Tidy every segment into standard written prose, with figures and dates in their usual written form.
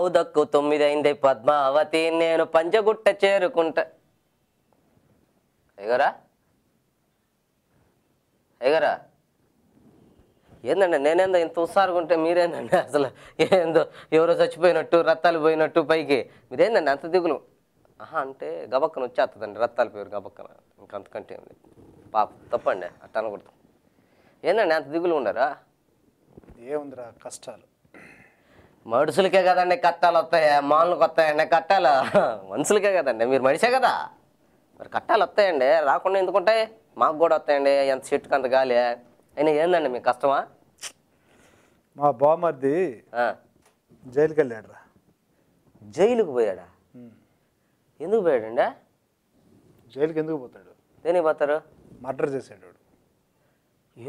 పావుదక్కు 9 అయింది పద్మావతి నేను పంజగుట్ట చేరుకుంటా. ఎగరా ఎగరా ఏందండి నేనేందో ఇంత ఉత్సాహంగా ఉంటే మీరేందండి అసలు ఏందో ఎవరో చచ్చిపోయినట్టు రత్తాలు పోయినట్టు పైకి మీరేందండి అంత దిగులు? అంటే గబక్కన వచ్చేస్తుందండి రత్తాల పేరు గబక్కన, ఇంకంతకంటే ఏమి పాప తప్పండి అట్ట అనకూడదు. ఏందండి అంత దిగులు ఉండరా? ఏముందిరా కష్టాలు, మనుషులకే కదండి కట్టాలు వస్తాయా? మానులకు వస్తాయండి కట్టాలు? మనుషులకే కదండి, మీరు మనిషే కదా, మరి కట్టాలు వస్తాయండి, రాకుండా ఎందుకుంటాయి? మాకు కూడా వస్తాయండి, ఎంత చెట్టుకు అంత గాలి. అయినా ఏందండి మీకు కష్టమా? మా బామర్ది జైలుకి వెళ్ళాడురా. జైలుకు పోయాడా? ఎందుకు పోయాడండి? జైలుకి ఎందుకు పోతాడు? దేనికి పోతారు? మర్డర్ చేసాడు.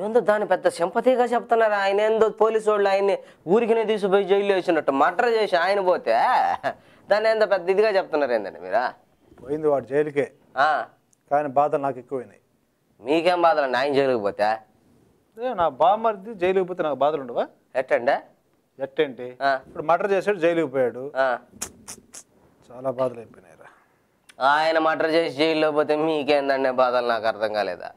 ఏందో దాన్ని పెద్ద సింపతిగా చెప్తున్నారు. ఆయన ఏందో పోలీసు వాళ్ళు ఆయన్ని ఊరికినే తీసుకుపోయి జైల్లో వేసినట్టు మర్డర్ చేసి ఆయన పోతే దాన్ని ఏందో పెద్ద ఇదిగా చెప్తున్నారు ఏందండి మీరా? పోయింది వాడు జైలుకే, కానీ బాధలు నాకు ఎక్కువైనాయి. మీకేం బాధలండి ఆయన జైలుకి పోతే? నా బామర్ది జైలుకి పోతే నాకు బాధలు ఉండవా? ఎట్టండి? ఎట్టేంటి? ఇప్పుడు మర్డర్ చేసాడు, జైలుకి పోయాడు, చాలా బాధలు అయిపోయినాయిరా. ఆయన మర్డర్ చేసి జైల్లో పోతే మీకేందండి బాధలు? నాకు అర్థం కాలేదా?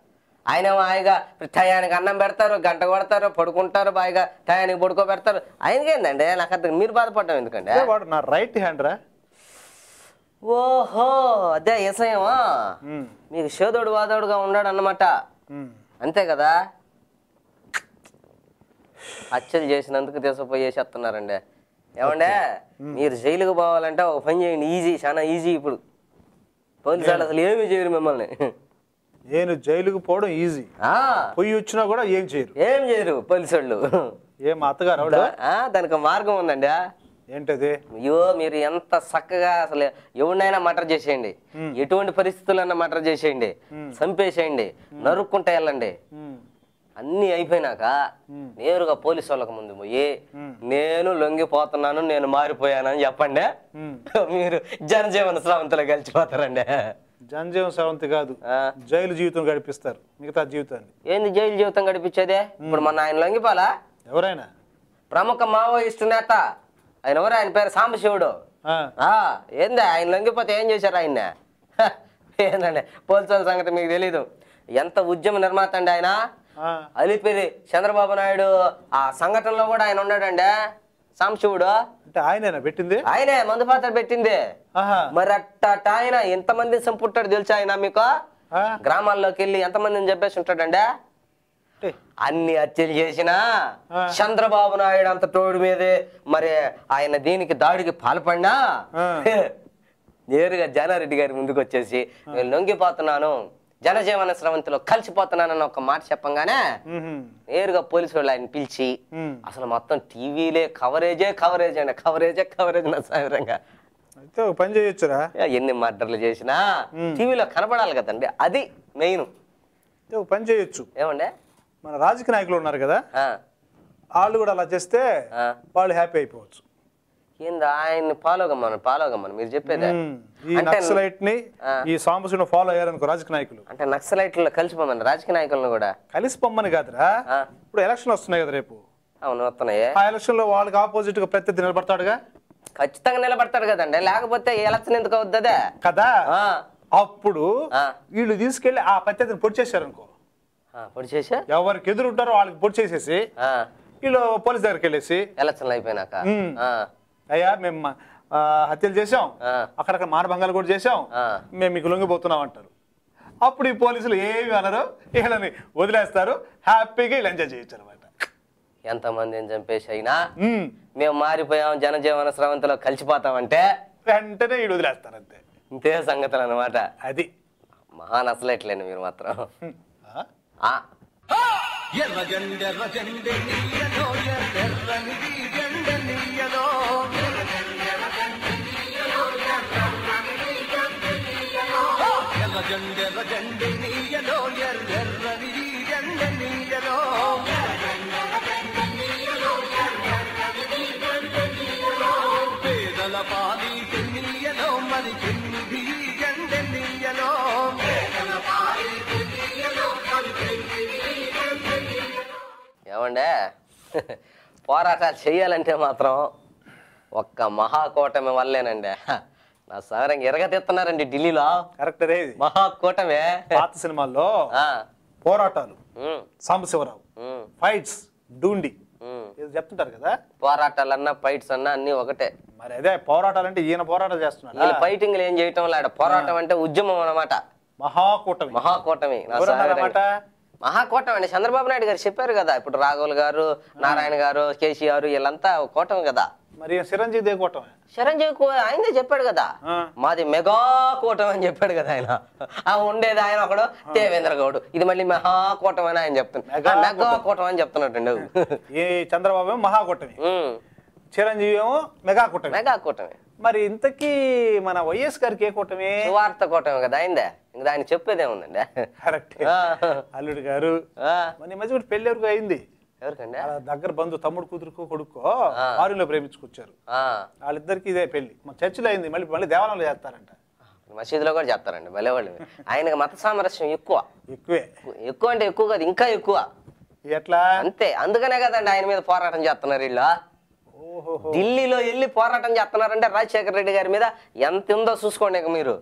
ఆయన హాయిగా టయానికి అన్నం పెడతారు, గంట కొడతారు, పడుకుంటారు, బాయిగా టయానికి పడుకోబెడతారు. ఆయనకేందండి? నాకు అర్థం. మీరు బాధపడ్డాం ఎందుకండి? వాడు నా రైట్ హ్యాండ్ రా. ఓహో అదే ఎసయమా? మీకు షేదోడు వాదోడుగా ఉన్నాడు అన్నమాట, అంతే కదా? హత్యలు చేసినందుకు తీసుకుపోయి వేసేస్తున్నారండి. ఏమండే మీరు జైలుకు పోవాలంటే ఒక పని చేయండి, ఈజీ, చాలా ఈజీ. ఇప్పుడు పోలీసు వాళ్ళు అసలు ఏమీ చేయరు మిమ్మల్ని. నేను జైలుకు పోవడం ఈజీ, పొయ్యి వచ్చినా కూడా ఏం చేయరు పోలీసు వాళ్ళు. ఏం అత్తగారు? దానికి మార్గం ఉందండి. ఏంటది? అయ్యో మీరు ఎంత చక్కగా అసలు ఎవరినైనా మర్డర్ చేసేయండి, ఎటువంటి పరిస్థితులన్నా మర్డర్ చేసేయండి, చంపేసేయండి, నరుక్కుంటా వెళ్ళండి. అన్నీ అయిపోయినాక నేరుగా పోలీసు వాళ్ళకి ముందు పోయి నేను లొంగిపోతున్నాను, నేను మారిపోయాను అని చెప్పండి. మీరు జనజీవన స్రవంతిలో గెలిచిపోతారండి. జనజీవన స్రవంతి కాదు, జైలు జీవితం గడిపిస్తారు మిగతా జీవితాన్ని. ఏంది జైలు జీవితం గడిపించేదే? ఇప్పుడు మన ఆయన లొంగిపోలా? ఎవరైనా ప్రముఖ మావోయిస్టు నేత ఆయన ఎవరు? ఆయన పేరు సాంబశివుడు. ఏంది ఆయన లొంగిపోతే ఏం చేశారు ఆయన? ఏందండి పోలీసుల సంగతి మీకు తెలీదు. ఎంత ఉద్యమ నిర్మాత అండి ఆయన. అలిపిరి చంద్రబాబు నాయుడు ఆ సంఘటనలో కూడా ఆయన ఉన్నాడండి సాంబశివుడు. అంటే ఆయనేనా పెట్టింది? ఆయనే మందు పాత్ర పెట్టింది. మరి అట్ట ఆయన ఎంతమంది చంపుంటాడు తెలుసా ఆయన మీకు? గ్రామాల్లోకి వెళ్ళి ఎంతమందిని చెప్పేసి ఉంటాడండి. అన్ని హత్యలు చేసినా చంద్రబాబు నాయుడు అంత తోడు మీదే మరి ఆయన దీనికి దాడికి పాల్పడినా నేరుగా జానారెడ్డి గారి ముందుకు వచ్చేసి నేను లొంగిపోతున్నాను, జనజీవన స్రవంతిలో కలిసిపోతున్నానని ఒక మాట చెప్పంగానే నేరుగా పోలీసు వాళ్ళు ఆయన పిలిచి అసలు మొత్తం టీవీలే కవరేజ్ నా సాయంగా. అయితే ఒక పని చేయొచ్చురా, ఎన్ని మర్డర్లు చేసినా టీవీలో కనపడాలి కదండి, అది మెయిన్. ఒక పని చేయొచ్చు. ఏమండే మన రాజకీయ నాయకులు ఉన్నారు కదా, వాళ్ళు కూడా అలా చేస్తే వాళ్ళు హ్యాపీ అయిపోవచ్చు. ఏంది ఆయన్ని ఫాలో కమ్మను మీరు చెప్పేది? ఈ నక్సలైట్ ని ఈ సాంబశివుని ఫాలో అయ్యారనుకో రాజకీయ నాయకులు, అంటే నక్సలైట్లలో కలిసిపోమని రాజకీయ నాయకులను కూడా కలిసిపోమ్మని కాదురా. ఇప్పుడు ఎలక్షన్ వస్తున్నాయి కదా రేపు. అవును వస్తున్నాయి. ఆ ఎలక్షన్ లో వాళ్ళకి ఆపోజిట్ గా ప్రత్యర్థి నిలబడతాడుగా. ఖచ్చితంగా నిలబడతాడు కదండి, లేకపోతే ఎలక్షన్ ఎందుకు అవుతుందే కదా. అప్పుడు వీళ్ళు తీసుకెళ్లి ఆ ప్రత్యర్థిని పొడి చేశారు అనుకో, పొడి చేసి ఎవరికి ఎదురు ఉంటారో వాళ్ళకి పొడి చేసేసి వీళ్ళు పోలీస్ దగ్గరికి వెళ్ళేసి ఎలక్షన్లు అయిపోయినాక అయ్యా మేము హత్యలు చేసాం, అక్కడక్కడ మానభంగాలు కూడా చేసాం, మేము మీకు లొంగిపోతున్నాం అంటారు. అప్పుడు ఈ పోలీసులు ఏమి అనరు, వీళ్ళని వదిలేస్తారు, హ్యాపీగా వీళ్ళు ఎంజాయ్ చేయొచ్చు అనమాట. ఎంతమందిని చంపేసి అయినా మేము మారిపోయాం, జనజీవన స్రవంతిలో కలిసిపోతామంటే వెంటనే వీడు వదిలేస్తారు, అంతే. ఇంతే సంగతులు అనమాట. అది మహాన్ అసలేట్లేండి మీరు మాత్రం. పేదల పాలి పెన్నీయలో మరి పెన్నిది గండెన్నీయలో ఏమండే పోరాటాలు చెయ్యాలంటే మాత్రం ఒక్క మహాకూటమి వల్లేనండి నా సారంగా ఎరగతెత్తున్నారండి ఢిల్లీలో. కరెక్ట్ రే. మహాకూటమే. పాత సినిమాల్లో పోరాటాలు, సాంబశివరావు, ఫైట్స్, డూండి చెప్తుంటారు కదా. పోరాటాలన్నా ఫైట్స్ అన్నా అన్ని ఒకటే. మరి అదే పోరాటాలు అంటే ఈయన పోరాటాలు చేస్తున్నారు. ఫైటింగ్ ఏం చేయటం లేడ. పోరాటం అంటే ఉద్యమం అన్నమాట. మహాకూటమి. మహాకూటమి మహాకూటమి అండి. చంద్రబాబు నాయుడు గారు చెప్పారు కదా. ఇప్పుడు రాఘవుల్ గారు, నారాయణ గారు, కేసీఆర్ వీళ్ళంతా కూటమి కదా. మరి చిరంజీవి కూటమి. చిరంజీవి ఆయనే చెప్పాడు కదా, మాది మెగా కూటమి అని చెప్పాడు కదా ఆయన. ఉండేది ఆయన ఒకడు దేవేంద్ర గౌడ్. ఇది మళ్ళీ మహాకూటమి అని ఆయన చెప్తున్నాడు. మెగా కూటమి అని చెప్తున్నట్టు. ఈ చంద్రబాబు ఏమో మహాకూటమి, చిరంజీవి ఏమో మెగా కూటమి. మెగా కూటమి. మరి ఇంతకీ మన వైఎస్ గారికి ఏ కూటమి? సువార్త కూటమి కదా అయిందే. ఇంకా ఆయన చెప్పేదేముందండి. కరెక్ట్. అల్లుడు గారు మన మధ్య కూడా పెళ్లి ఎవరికి అయింది. ఎవరికండి? దగ్గర బంధు తమ్ముడు కూతురుకో కొడుకో ఆరులో ప్రేమించుకొచ్చారు. వాళ్ళిద్దరికి ఇదే పెళ్లి. మన చర్చిలో అయింది. మళ్ళీ దేవాలయంలో చేస్తారంట. మసీదులో కూడా చేస్తారండి భలే వాళ్ళు. ఆయనకి మత సామరస్యం ఎక్కువే అంటే ఎక్కువ కాదు, ఇంకా ఎక్కువ. ఎట్లా? అంతే. అందుకనే కదండి ఆయన మీద పోరాటం చేస్తున్నారు వీళ్ళు. ఢిల్లీలో వెళ్ళి పోరాటం చేస్తున్నారంటే రాజశేఖర రెడ్డి గారి మీద ఎంత ఉందో చూసుకోండి. ఇక మీరు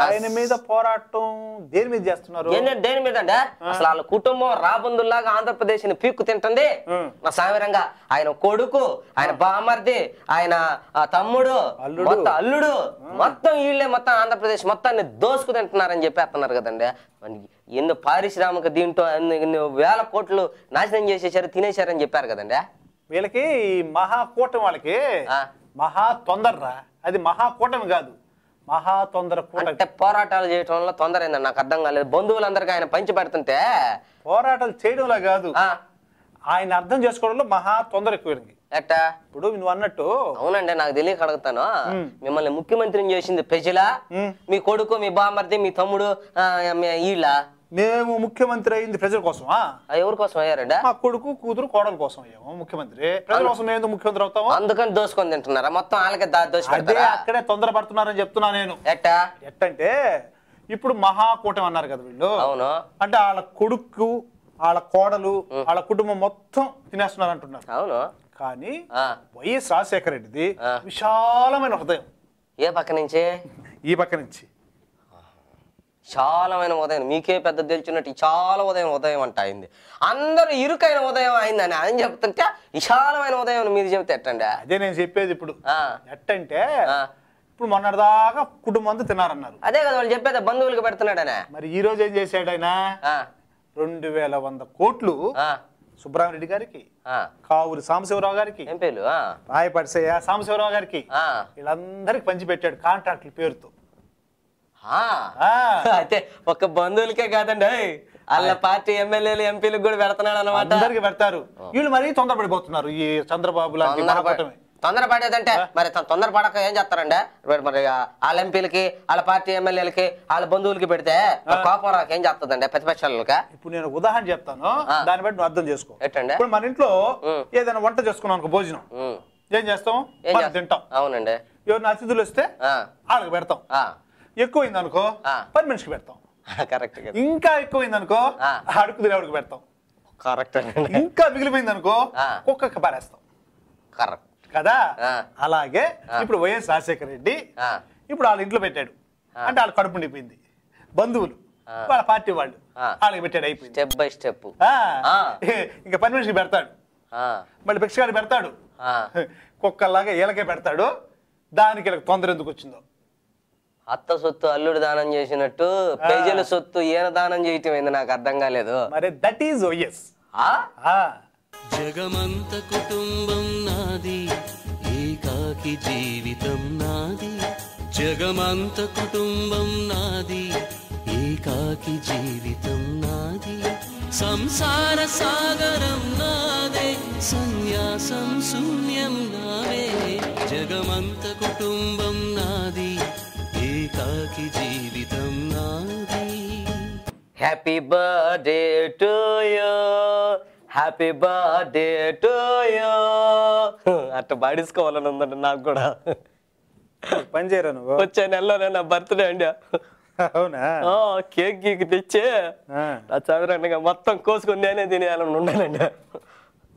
ఆయన మీద పోరాటం దేని మీద చేస్తున్నారు? దేని మీద అంటే అసలు వాళ్ళ కుటుంబం రాబందుల్లాగా ఆంధ్రప్రదేశ్ ని పీక్కు తింటుంది. నా సామిరంగా ఆయన కొడుకు, ఆయన బామర్ది, ఆయన తమ్ముడు, మొత్తం అల్లుడు, మొత్తం వీళ్ళే మొత్తం ఆంధ్రప్రదేశ్ మొత్తాన్ని దోసుకు తింటున్నారని చెప్పేస్తున్నారు కదండి. ఎన్నో పారిశ్రామిక దీంట్లో ఎన్నో వేల కోట్లు నాశనం చేసేసారు, తినేశారని చెప్పారు కదండి. వీళ్ళకి మహాకూటమి వాళ్ళకి మహా తొందరరా. అది మహాకూటమి కాదు, మహా తొందర. అంటే పోరాటాలు చేయడం వల్ల తొందర అయిందని నాకు అర్థం కాలేదు. బంధువులందరికీ ఆయన పంచి పెడుతుంటే పోరాటాలు చేయడంలో కాదు, ఆయన అర్థం చేసుకోవడంలో మహా తొందర ఎక్కువ. ఎట్టా? ఇప్పుడు నువ్వు అన్నట్టు. అవునండి, నాకు తెలియక అడుగుతాను. మిమ్మల్ని ముఖ్యమంత్రిని చేసింది ప్రజలా, మీ కొడుకు, మీ బామర్ది, మీ తమ్ముడు, వీళ్ళ? మేము ముఖ్యమంత్రి అయింది ప్రజల కోసమా? ఎవరి కోసం అయ్యారండి? మా కొడుకు, కూతురు, కోడల కోసం అయ్యాము ముఖ్యమంత్రి. ప్రజల కోసం మేము ముఖ్యమంత్రి అవుతాము. అందుకని దోసుకొని తింటున్నారా మొత్తం? వాళ్ళకే అదే అక్కడే తొందర పడుతున్నారని చెప్తున్నా నేను. ఎట్టంటే ఇప్పుడు మహాకూటమి అన్నారు కదా వీళ్ళు. అవును. అంటే వాళ్ళ కొడుకు, వాళ్ళ కోడలు, వాళ్ళ కుటుంబం మొత్తం తినేస్తున్నారు అంటున్నారు. అవును. కానీ వైఎస్ రాజశేఖర రెడ్డిది విశాలమైన హృదయం. ఏ పక్క నుంచి? ఈ పక్క నుంచి. విశాలమైన ఉదయం. మీకే పెద్ద తెలిసినట్టు చాలా ఉదయం అంట అయింది. అందరూ ఇరుకైన ఉదయం అయిందని ఆయన చెప్తుంటే విశాలమైన ఉదయం మీరు చెప్తే ఎట్టండి? అదే నేను చెప్పేది. ఇప్పుడు ఎట్టంటే ఇప్పుడు మొన్నటిదాకా కుటుంబం అంతా తిన్నారన్నారు. అదే కదా వాళ్ళు చెప్పేది, బంధువులకు పెడుతున్నాడనే. మరి ఈ రోజు ఏం చేశాడు ఆయన? 2100 కోట్లు సుబ్రహ్మరెడ్డి గారికి, కావూరి సాంబశివరావు గారికి, ఎంపీలు రాయపడిసే సాంబశివరావు గారికి, వీళ్ళందరికి పంచిపెట్టాడు కాంట్రాక్టుల పేరుతో. అయితే ఒక బంధువులకే కాదండి, వాళ్ళ పార్టీ ఎమ్మెల్యేలు, ఎంపీలకు కూడా పెడుతున్నాడు అన్నమాట. అందరికి పెడతారు. వీళ్ళు మరీ తొందరపడిపోతున్నారు. ఈ చంద్రబాబు తొందరపడేదంటే మరి తొందరపడక ఏం చేస్తారండి? మరి వాళ్ళ ఎంపీలకి, వాళ్ళ పార్టీ ఎమ్మెల్యేలకి, వాళ్ళ బంధువులకి పెడితే కోపరాకి ఏం చేస్తుందండి ప్రతిపక్షాలకి? ఇప్పుడు నేను ఉదాహరణ చెప్తాను, దాన్ని బట్టి నువ్వు అర్థం చేసుకో. ఎట్టండి? ఇప్పుడు మన ఇంట్లో ఏదైనా వంట చేసుకున్నాం అనుకో, భోజనం ఏం చేస్తాం? తింటాం. అవునండి. ఎవరిని అతిథులు వస్తే వాళ్ళకి పెడతాం. ఎక్కువైంది అనుకో పని మనిషికి పెడతాం. కరెక్ట్. ఇంకా ఎక్కువైంది అనుకో అడుగు తినేవాడికి పెడతాం. కరెక్ట్. ఇంకా మిగిలిపోయింది అనుకో కుక్కకి పారేస్తాం. కరెక్ట్ కదా? అలాగే ఇప్పుడు వైఎస్ రాజశేఖర రెడ్డి ఇప్పుడు వాళ్ళ ఇంట్లో పెట్టాడు అంటే వాళ్ళ కడుపు నిండిపోయింది. బంధువులు, వాళ్ళ పార్టీ వాళ్ళు వాళ్ళకి పెట్టాడు, అయిపోయింది. Step by step. ఇంకా పని మనిషికి పెడతాడు, మళ్ళీ భిక్షగాడు పెడతాడు, కుక్కల్లాగా ఈలకే పెడతాడు. దానికి వీళ్ళకి తొందర ఎందుకు వచ్చిందో? అత్త సొత్తు అల్లుడు దానం చేసినట్టు ప్రజల సొత్తు ఈయన దానం చేయటం ఏంది నాకు అర్థం కాలేదు. మరి దట్ ఈజ్ వైఎస్. జగమంత కుటుంబం నాది, ఏకాకి జీవితం నాది. జగమంత కుటుంబం నాది, ఏకాకి జీవితం నాది. సంసార సాగరం నాదే, సన్యాసం శూన్యం నావే. జగమంత కుటుంబం నాది, ఏకాకి జీవితం నాది. Happy birthday to you, happy birthday to you. అట్లా పాడించుకోవాలని ఉందండి నాకు కూడా. పని చేయరా నువ్వు? వచ్చే నెలలోనే నా బర్త్డే అండి. అవునా? కేక్ గీక్ తెచ్చి నా చదివినట్టుగా మొత్తం కోసుకుని నేనే తినేయాలని ఉండాలండి.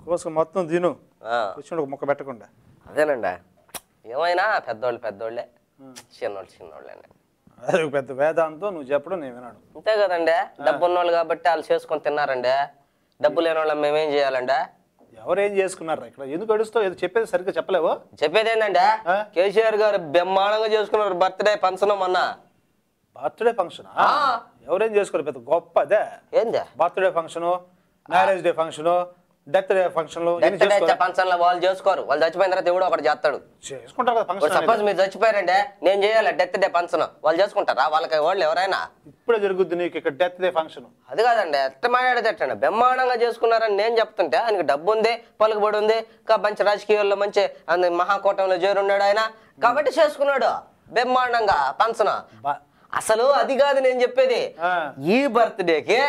కోసుకుని మొత్తం తిను, కూర్చుని ఒక ముక్క పెట్టకుండా. అదేనండి. ఏమైనా పెద్దోళ్ళే చిన్నోళ్ళేనే. అది పెద్ద వేదాంతం నువ్వు చెప్పడం నేను విన్నాడు. అంతే కదండి, డబ్బు ఉన్నోళ్ళు కాబట్టి వాళ్ళు చేసుకొని తిన్నారండి. డబ్బు లేని వాళ్ళం మేమేం చేయాలండి? ఎవరేం చేసుకున్నారు ఇక్కడ? ఎందుకు అడుస్తావు? ఏదో చెప్పేది సరిగ్గా చెప్పలేవు. చెప్పేది ఏంటంటే కేసీఆర్ గారు బ్రహ్మాండంగా చేసుకున్నారు బర్త్డే ఫంక్షన్ మొన్న. బర్త్డే ఫంక్షన్ ఎవరేం చేసుకోరు? పెద్ద గొప్ప అదే ఏంది birthday function, marriage day function, death day function function వాళ్ళు చేసుకోరు. వాళ్ళు చచ్చిపోయిన తర్వాత ఎవడో ఒకటి చేస్తాడు. చేసుకుంటారు కదా ఫంక్షన్. సపోజ్ మీరు చచ్చిపోయారంటే నేను చేయాలి డెత్ డే ఫంక్షన్, వాళ్ళు చేసుకుంటారా? వాళ్ళకి వాళ్ళు ఎవరైనా ఇప్పుడే జరుగుద్ది నీకు ఇక్కడ డెత్ డే ఫంక్షన్. అది కాదండి, ఎట్ట మాట్లాడేటట్టండి. బ్రహ్మాండంగా చేసుకున్నారని నేను చెప్తుంటే ఆయనకి డబ్బు ఉంది, పలుకుబడి ఉంది, మంచి రాజకీయాల్లో మంచి మహాకూటంలో చేరున్నాడు ఆయన కాబట్టి చేసుకున్నాడు బ్రహ్మాండంగా ఫంక్షన్. అసలు అది కాదు నేను చెప్పేది. ఈ బర్త్డేకి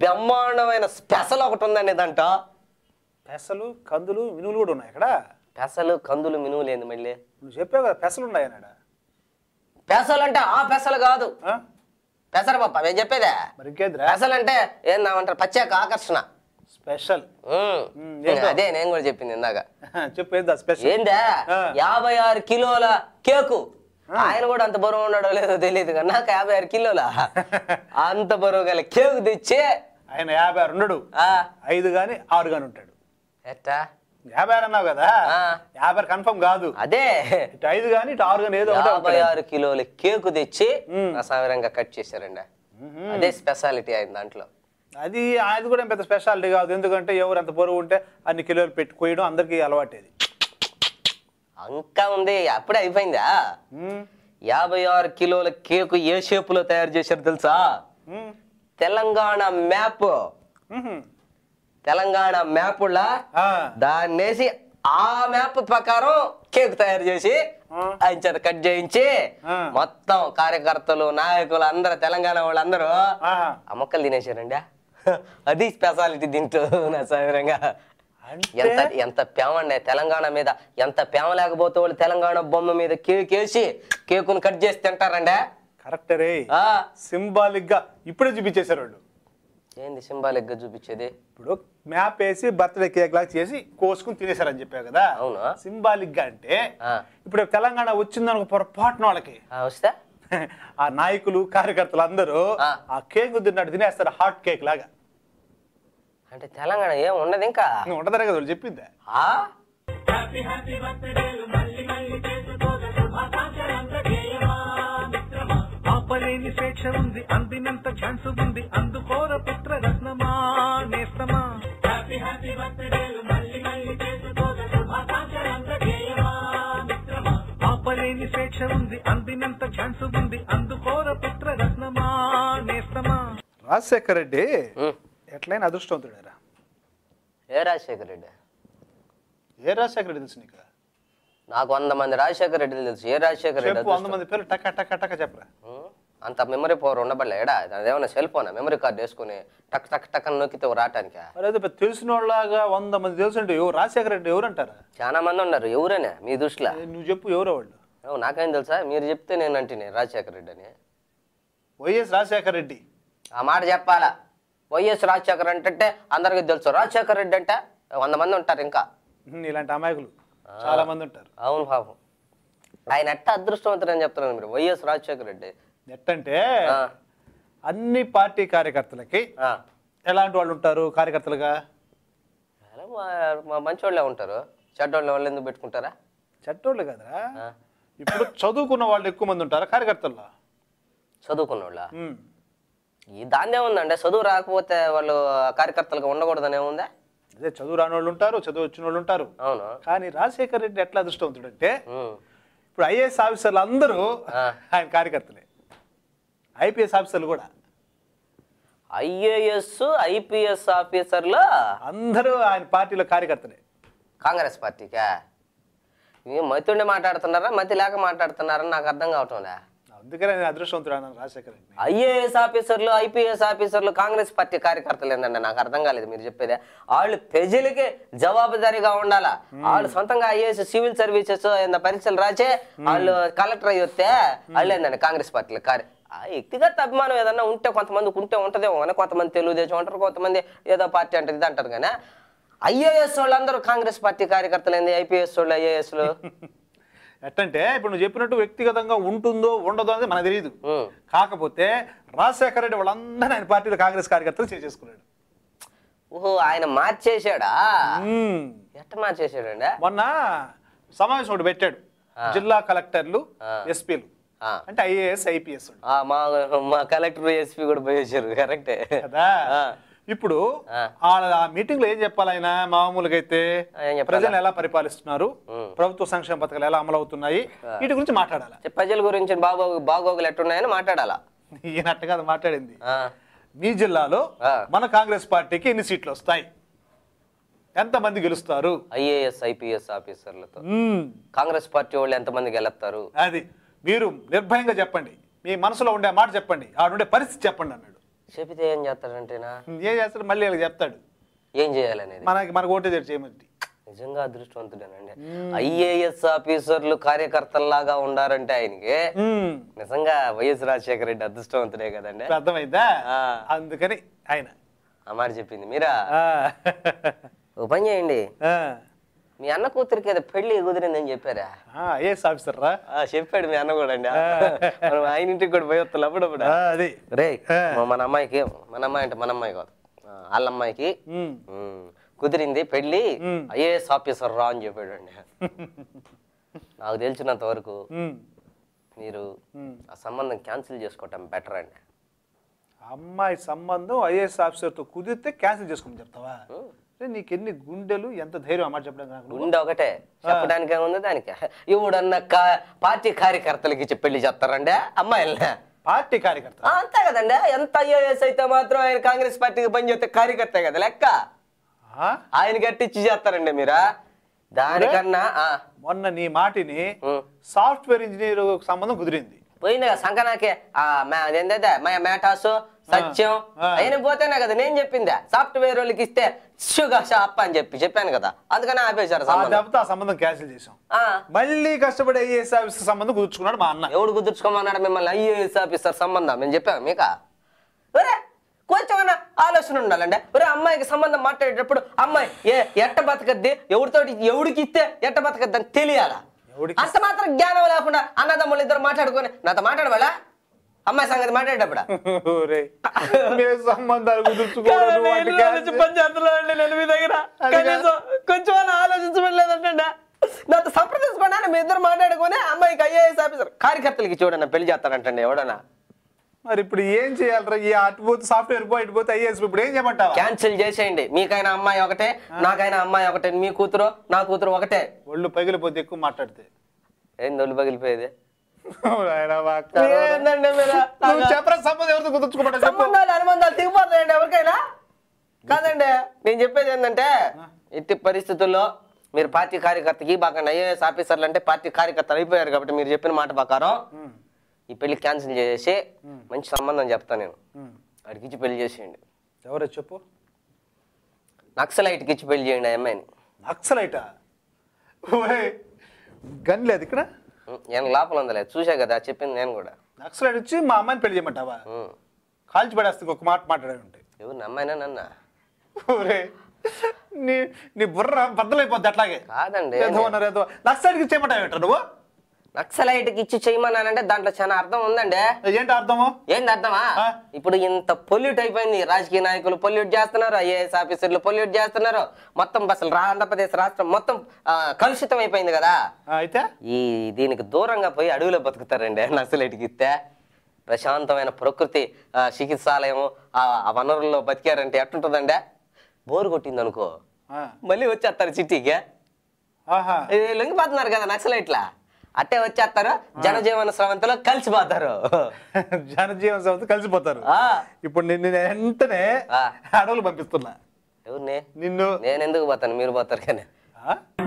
బ్రహ్మాండమైన స్పెషల్ ఒకటి ఉందండి. దాంట పెసలు, కందులు, మినువులు కూడా ఉన్నాయి ఇక్కడ. పెసలు, కందులు, మినువులు ఏంది మళ్ళీ? నువ్వు చెప్పావు కదా పెసలు ఉన్నాయన్నాడ. పెసలు అంటే ఆ పెసలు కాదు, పెసర పప్ప నేను చెప్పేదే. మరి ఇంకేంద్రా పెసలు అంటే ఏందంటారు? ప్రత్యేక ఆకర్షణ స్పెషల్. అదే నేను కూడా చెప్పింది ఇందాక. చెప్పేదా స్పెషల్? ఏందా 56 కిలోల కేకు. ఆయన కూడా అంత బరువు ఉన్నాడో లేదో తెలియదు కానీ నాకు 56 కిలోల అంత బరువు గల కేకు తెచ్చి ఆయన 56 ఉండడు, 5 గాని 6 గాని ఉంటాడు. ఎట్టా 56 అన్నావు కదా, 50 కన్ఫర్మ్ కాదు. అదే ఇటు 5 గాని ఇటు 6 గాని ఏదో 56 కిలోల కేకు తెచ్చి అసాధారణంగా కట్ చేశారండి. అదే స్పెషాలిటీ అయింది దాంట్లో. అది కూడా పెద్ద స్పెషాలిటీ కాదు. ఎందుకంటే ఎవరు అంత బరువు ఉంటే అన్ని కిలోలు పెట్టి కోయడం అందరికి అలవాటేది. ఇంకా ఉంది, అప్పుడే అయిపోయిందా? 56 కిలోల కేకు ఏ షేప్ లో తయారు చేశారు తెలుసా? తెలంగాణ మ్యాప్, తెలంగాణ మ్యాప్లా దాన్నేసి ఆ మ్యాప్ ప్రకారం కేక్ తయారు చేసి ఆయన చేత కట్ చేయించి మొత్తం కార్యకర్తలు, నాయకులు అందరూ, తెలంగాణ వాళ్ళందరూ ఆ మొక్కలు తినేశారండి. అది స్పెషాలిటీ దీంట్లో. నా సాధారణంగా ఎంత ప్రేమ అండి తెలంగాణ మీద. ఎంత ప్రేమ లేకపోతే వాళ్ళు తెలంగాణ బొమ్మ మీద కేక్ వేసి కేకును కట్ చేసి తింటారండి. కరెక్ట్ రే. సింబాలిక్ గా ఇప్పుడే చూపించేశారు వాళ్ళు. ఏంది సింబాలిక్ గా చూపించేది? ఇప్పుడు మ్యాప్ వేసి బర్త్డే కేక్ లాగా చేసి కోసుకుని తినేశారని చెప్పావు కదా. అవును. సింబాలిక్ గా అంటే ఇప్పుడు తెలంగాణ వచ్చిందనుకో పొరపాటున వాళ్ళకి వస్తే ఆ నాయకులు, కార్యకర్తలు అందరూ ఆ కేక్ తిన్నట్టు తినేస్తారు, హాట్ కేక్ లాగా. అంటే తెలంగాణ ఏం ఉండదు ఇంకా ఉండదనే కదా వాళ్ళు చెప్పిందే. ఆపలేని స్వేచ్ఛ ఉంది, అందినంత ఛాన్స్ ఉంది, అందుకోర పుత్ర రత్నమా నేస్తమా. హ్యాపీ హ్యాపీ బర్త్డేలు మళ్ళీ మళ్ళీ చేసుకోగ శుభాకాంక్షలందజేయమా మిత్రమా. ఆపలేని స్వేచ్ఛ ఉంది, అందినంత ఛాన్స్ ఉంది, అందుకోర పుత్ర రత్నమా నేస్తమా. రాజశేఖర్ రెడ్డి ఎట్లయినా అదృష్టవంతుడారా? ఏ రాజశేఖర్ రెడ్డి? ఏ రాజశేఖర్ రెడ్డి తెలుసు నీకు? నాకు 100 మంది రాజశేఖర్ రెడ్డిలు తెలుసు. ఏ రాజశేఖర్ రెడ్డి? 100 మంది పేర్లు టక టక టక చెప్పరా. అంత మెమరీ పవర్ ఉండబడలే ఎడా? అదేమన్నా సెల్ ఫోన్ మెమరీ కార్డు వేసుకుని టక్ టక్ టక్ అని నొక్కితే రావటానికి? అదే తెలిసిన వాళ్ళగా 100 మంది తెలుసు అంటే రాజశేఖర్ రెడ్డి ఎవరు అంటారా? చాలా మంది ఉన్నారు. ఎవరైనా మీ దృష్టిలో? నువ్వు చెప్పు ఎవరో వాళ్ళు. నాకేం తెలుసా? మీరు చెప్తే నేను అంటే రాజశేఖర్ రెడ్డి అని. వైఎస్ రాజశేఖర్ రెడ్డి ఆ మాట చెప్పాలా? వైఎస్ రాజశేఖర్ అంటే అందరికీ తెలుసు. రాజశేఖర్ రెడ్డి అంటే 100 మంది ఉంటారు. ఇంకా ఇలాంటి అమాయకులు చాలా మంది ఉంటారు. అవును పాపం. ఆయన ఎట్ట అదృష్టవంతుడు అని చెప్తున్నారు మీరు. వైఎస్ రాజశేఖర్ రెడ్డి ఎట్టంటే అన్ని పార్టీ కార్యకర్తలకి ఎలాంటి వాళ్ళు ఉంటారు కార్యకర్తలుగా? మంచి వాళ్ళే ఉంటారు. చెడ్డోళ్ళ వాళ్ళు ఎందుకు పెట్టుకుంటారా? చెడ్డోళ్ళు కదరా. ఇప్పుడు చదువుకున్న వాళ్ళు ఎక్కువ మంది ఉంటారా కార్యకర్తల్లో? చదువుకున్న వాళ్ళ ఈ దాన్నే ఉందండి. చదువు రాకపోతే వాళ్ళు కార్యకర్తలుగా ఉండకూడదనే ఉందా? అదే చదువు రాని వాళ్ళు ఉంటారు, చదువు వచ్చిన వాళ్ళు ఉంటారు. అవును. కానీ రాజశేఖర్ రెడ్డి ఎట్లా అదృష్టవంతుడు అంటే ఇప్పుడు ఐఏఎస్ ఆఫీసర్లు అందరూ ఆయన కార్యకర్తలే, ఐపీఎస్ ఆఫీసర్లు కూడా. ఐఏఎస్ ఐపీఎస్ ఆఫీసర్లు అందరూ ఆయన పార్టీలో కార్యకర్తలే. కాంగ్రెస్ పార్టీకా? మతుండి మాట్లాడుతున్నారా మతి లేక మాట్లాడుతున్నారని నాకు అర్థం కావటంలే. అందుకనే నేను అదృష్టవంతుడు అన్నాను రాజశేఖర్ రెడ్డి. ఐఏఎస్ ఆఫీసర్లు ఐపీఎస్ ఆఫీసర్లు కాంగ్రెస్ పార్టీ కార్యకర్తలు ఏంటంటే నాకు అర్థం కాలేదు మీరు చెప్పేది. వాళ్ళు ప్రజలకి జవాబుదారీగా ఉండాలా. వాళ్ళు సొంతంగా ఐఏఎస్ సివిల్ సర్వీసెస్ పరీక్షలు రాచే వాళ్ళు కలెక్టర్ అయ్యి వస్తే వాళ్ళు ఏంటండి కాంగ్రెస్ పార్టీలు వ్యక్తిగత అభిమానం ఏదన్నా ఉంటే కొంతమందికి ఉంటదేమో కానీ కొంతమంది తెలుగుదేశం అంటారు, కొంతమంది ఏదో పార్టీ అంటారు ఇది అంటారు. కానీ ఐఏఎస్ వాళ్ళందరూ కాంగ్రెస్ పార్టీ కార్యకర్తలు ఏంది? ఐపీఎస్ వాళ్ళు ఐఏఎస్లు ఎట్టంటే ఇప్పుడు నువ్వు చెప్పినట్టు వ్యక్తిగతంగా ఉంటుందో ఉండదో అనేది మనకు తెలియదు. కాకపోతే రాజశేఖర రెడ్డి వాళ్ళందరూ ఆయన పార్టీలో కాంగ్రెస్ కార్యకర్తలు చేసుకున్నాడు. ఓహో, ఆయన మార్చేశాడా? ఎట్ట మార్చేశాడండి? మొన్న సమావేశం ఒకటి పెట్టాడు, జిల్లా కలెక్టర్లు ఎస్పీలు అంటే ఐఏఎస్ ఐపీఎస్. మా కలెక్టర్ ఎస్పీ కూడా పోయేసారు. కరెక్టే కదా. ఇప్పుడు ఆ మీటింగ్ లో ఏం చెప్పాలి ఆయన? మామూలుగా అయితే ప్రజలు ఎలా పరిపాలిస్తున్నారు, ప్రభుత్వ సంక్షేమ పథకాలు ఎలా అమలు అవుతున్నాయి, వీటి గురించి మాట్లాడాలి. ప్రజల గురించి బాగోగులు ఎట్టున్నాయని మాట్లాడాలా? ఈయనట్టు కాదు మాట్లాడింది. మీ జిల్లాలో మన కాంగ్రెస్ పార్టీకి ఎన్ని సీట్లు వస్తాయి, ఎంతమంది గెలుస్తారు, ఐఏఎస్ ఐపీఎస్ ఆఫీసర్లతో కాంగ్రెస్ పార్టీ వాళ్ళు ఎంతమంది గెలుస్తారు, అది మీరు నిర్భయంగా చెప్పండి, మీ మనసులో ఉండే మాట చెప్పండి, ఆడుండే పరిస్థితి చెప్పండి అన్నాడు. చెబితే ఏం చేస్తాడంటేనా? ఏం చేస్తాడు? మళ్ళీ చెప్తాడు ఏం చేయాలనేది. మనకు ఓటే చేయమండి. నిజంగా అదృష్టవంతుడేనండి. ఐఏఎస్ ఆఫీసర్లు కార్యకర్తల్లాగా ఉండారంటే ఆయనకి నిజంగా వైఎస్ రాజశేఖర రెడ్డి అదృష్టవంతుడే కదండి. అర్థమైందా? అందుకని ఆయన ఆ మాట చెప్పింది మీరా. ఓ పని చేయండి, మీ అన్న కూతురికి ఏదో పెళ్లి కుదిరిందని చెప్పారా? ఐఏఎస్ ఆఫీసర్ రా చెప్పాడు మీ అన్న కూడా అండి. మనం ఆయన ఇంటికి కూడా పోయి వస్తాం అప్పుడప్పుడు. రే మన అమ్మాయి అంటే మన అమ్మాయి కాదు, వాళ్ళ అమ్మాయికి కుదిరింది పెళ్లి, ఐఏఎస్ ఆఫీసర్ రా అని చెప్పాడు అండి. నాకు తెలిసినంత వరకు మీరు ఆ సంబంధం క్యాన్సిల్ చేసుకోవటం బెటర్ అండి. అమ్మాయి సంబంధం ఐఏఎస్ ఆఫీసర్ తో కుదిరితే క్యాన్సిల్ చేసుకోమని చెప్తావా? నీకు ఎన్ని గుండెలు, ఎంత ధైర్యం అన్నమాట చెప్పడానికి? గుండె ఒకటే, చెప్పడానికి ఏముంది దానికి? ఇవుడన్న పార్టీ కార్యకర్తలకి ఇచ్చి పెళ్లి చేస్తారండి అమ్మాయిలనే. పార్టీ కార్యకర్త అంతే కదండి. ఎంత ఐఏఎస్ అయితే మాత్రం ఆయన కాంగ్రెస్ పార్టీకి పనిచేస్తే కార్యకర్తే కదా లెక్క. ఆయన గట్టిచ్చి చేస్తారండి మీరా? దానికన్నా మొన్న నీ మాటిని సాఫ్ట్వేర్ ఇంజనీర్ సంబంధం కుదిరింది పోయింది కదా సంకనాకే. అదేంటే మేటాసు సత్యం అయిన పోతేనే కదా నేను చెప్పిందా, సాఫ్ట్వేర్ వాళ్ళకి ఇస్తే షుగర్ షాప్ అని చెప్పాను కదా, అందుకని ఆపేశారు. ఆ సంబంధం క్యాన్సిల్ చేసాం. మళ్ళీ కష్టపడి ఐఏఎస్ ఆఫీసర్ సంబంధం కుదుర్చుకున్నాడు మా అన్న. ఎవడు కుదుర్చుకోమన్నాడు మిమ్మల్ని? ఐఏఎస్ ఆఫీసర్ సంబంధం మేము చెప్పాము మీక? కొంచెం ఆలోచన ఉండాలండి. అమ్మాయికి సంబంధం మాట్లాడేటప్పుడు అమ్మాయి ఎట్ట బతకద్ది, ఎవడికి ఇస్తే ఎట్ట బతకద్ది అని తెలియాలా? అంత మాత్రం జ్ఞానం లేకుండా అన్నదమ్ములు ఇద్దరు మాట్లాడుకొని నాతో మాట్లాడవాళ్ళ అమ్మాయి సంగతి మాట్లాడేటప్పుడు సంబంధాలు నేను మీ దగ్గర కొంచెం ఆలోచించలేదంటే నాతో సంప్రదించుకోండి. మీ ఇద్దరు మాట్లాడుకొని అమ్మాయికి ఐఏఎస్ ఆఫీసర్ కార్యకర్తలకి చూడన్నా పెళ్లి చేస్తానంటండి ఎవడన్నా. మరి ఇప్పుడు ఏం చేయాలరా? అటుపోతే సాఫ్ట్వేర్ పోయి ఇటుపోతే ఐఏఎస్, ఇప్పుడు ఏం చేయమంటావా? క్యాన్సిల్ చేసేయండి. మీకైనా అమ్మాయి ఒకటే, నాకైనా అమ్మాయి ఒకటే, మీ కూతురు నా కూతురు ఒకటే. ఒళ్ళు పగిలిపోతే ఎక్కువ మాట్లాడితే ఏంది ఒళ్ళు పగిలిపోయేది? అనుబంధాలు దిగిపోతాయండి ఎవరికైనా కాదండి. నేను చెప్పేది ఏంటంటే ఎట్టి పరిస్థితుల్లో మీరు పార్టీ కార్యకర్తకి బాగా ఐఏఎస్ ఆఫీసర్లు అంటే పార్టీ కార్యకర్తలు అయిపోయారు కాబట్టి మీరు చెప్పిన మాట ప్రకారం ఈ పెళ్లి క్యాన్సిల్ చేసి మంచి సంబంధం చెప్తా నేను. వాడికి ఇచ్చి పెళ్లి చేసేయండి. ఎవరో చెప్పు. నక్సలైట్కి ఇచ్చి పెళ్లి చేయండి ఆ అమ్మాయిని. నక్సలైటా? గన్ లేదు ఇక్కడ? నేను లోపల ఉందలేదు చూసా కదా, చెప్పింది నేను కూడా. నక్సలైట్ వచ్చి మా అమ్మాయిని పెళ్లి చేయమంటావా? కాల్చి పడేస్తే ఒక మాట మాట్లాడే ఉంటాయి. ఎవరు అమ్మాయినా నన్న? నీ బుర్ర బద్దలైపోద్ది అట్లాగే. కాదండి, నక్సలైట్కి ఇచ్చేయమంటావు నువ్వు? నక్సలైట్కి ఇచ్చి చేయమన్నానంటే దాంట్లో చాలా అర్థం ఉందండి. ఏంటి అర్థము? ఏంటి అర్థమా? ఇప్పుడు ఇంత పొల్యూట్ అయిపోయింది, రాజకీయ నాయకులు పొల్యూట్ చేస్తున్నారు, ఐఏఎస్ ఆఫీసర్లు పొల్యూట్ చేస్తున్నారు, మొత్తం అసలు ఆంధ్రప్రదేశ్ రాష్ట్రం మొత్తం కలుషితం అయిపోయింది కదా. అయితే దీనికి దూరంగా పోయి అడవిలో బతుకుతారండి నక్సలైట్కి ఇస్తే. ప్రశాంతమైన ప్రకృతి, చికిత్సాలయం, ఆ వనరుల్లో బతికారంటే ఎట్టుంటుందండి? బోరు కొట్టింది అనుకో మళ్ళీ వచ్చేస్తారు సిటీకి. లొంగిపోతున్నారు కదా నక్సలైట్లా, అట్టే వచ్చేస్తారు, జనజీవన స్రవంతిలో కలిసిపోతారు. జనజీవన స్రవంతి కలిసిపోతారు. ఇప్పుడు నిన్ను వెంటనే అడవులు పంపిస్తున్నా. ఎవరిని? నిన్ను. నేను ఎందుకు పోతాను, మీరు పోతారు కానీ.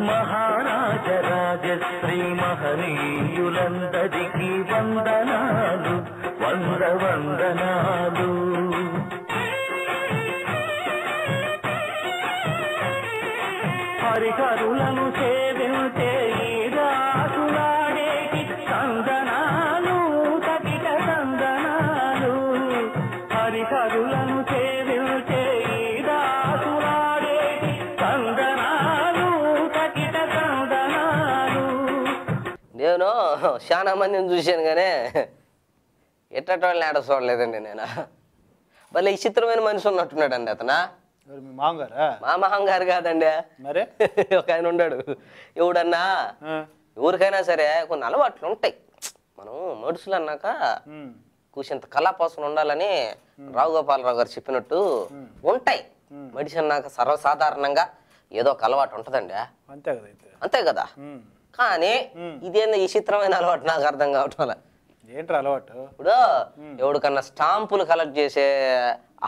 మహారాజ రాజశ్రీ మహనీయులందరికీ వందనాలు, వందనాలు. హరిహరులను సేవించే సందనాలు, తగిన సందనాలు. హరిహరులను సేవించే సందనాలు, తగిన సందనాలు. నేను చాలా మందిని చూశాను కానీ ఎట్టటోళ్ళని ఆడ చూడలేదండి నేను. భలే విచిత్రమైన మనిషి ఉన్నట్టున్నాడండి అతను. మీ మామగారా? మా మామగారు కాదండి, మరే ఒక ఆయన ఉన్నాడు. ఎవడన్నా ఎవరికైనా సరే కొన్ని అలవాట్లు ఉంటాయి. మనం మనుషులు అన్నాక కూసింత కళాపోసం ఉండాలని రావుగోపాలరావు గారు చెప్పినట్టు ఉంటాయి. మనిషి అన్నాక సర్వసాధారణంగా ఏదో ఒక అలవాటు ఉంటదండి. అంతే కదా. కానీ ఇదేందో ఈ చిత్రమైన అలవాటు నాకు అర్థం కావటం. ఏంట్రా అలవాటు? ఇప్పుడు ఎవడికన్నా స్టాంపులు కలెక్ట్ చేసే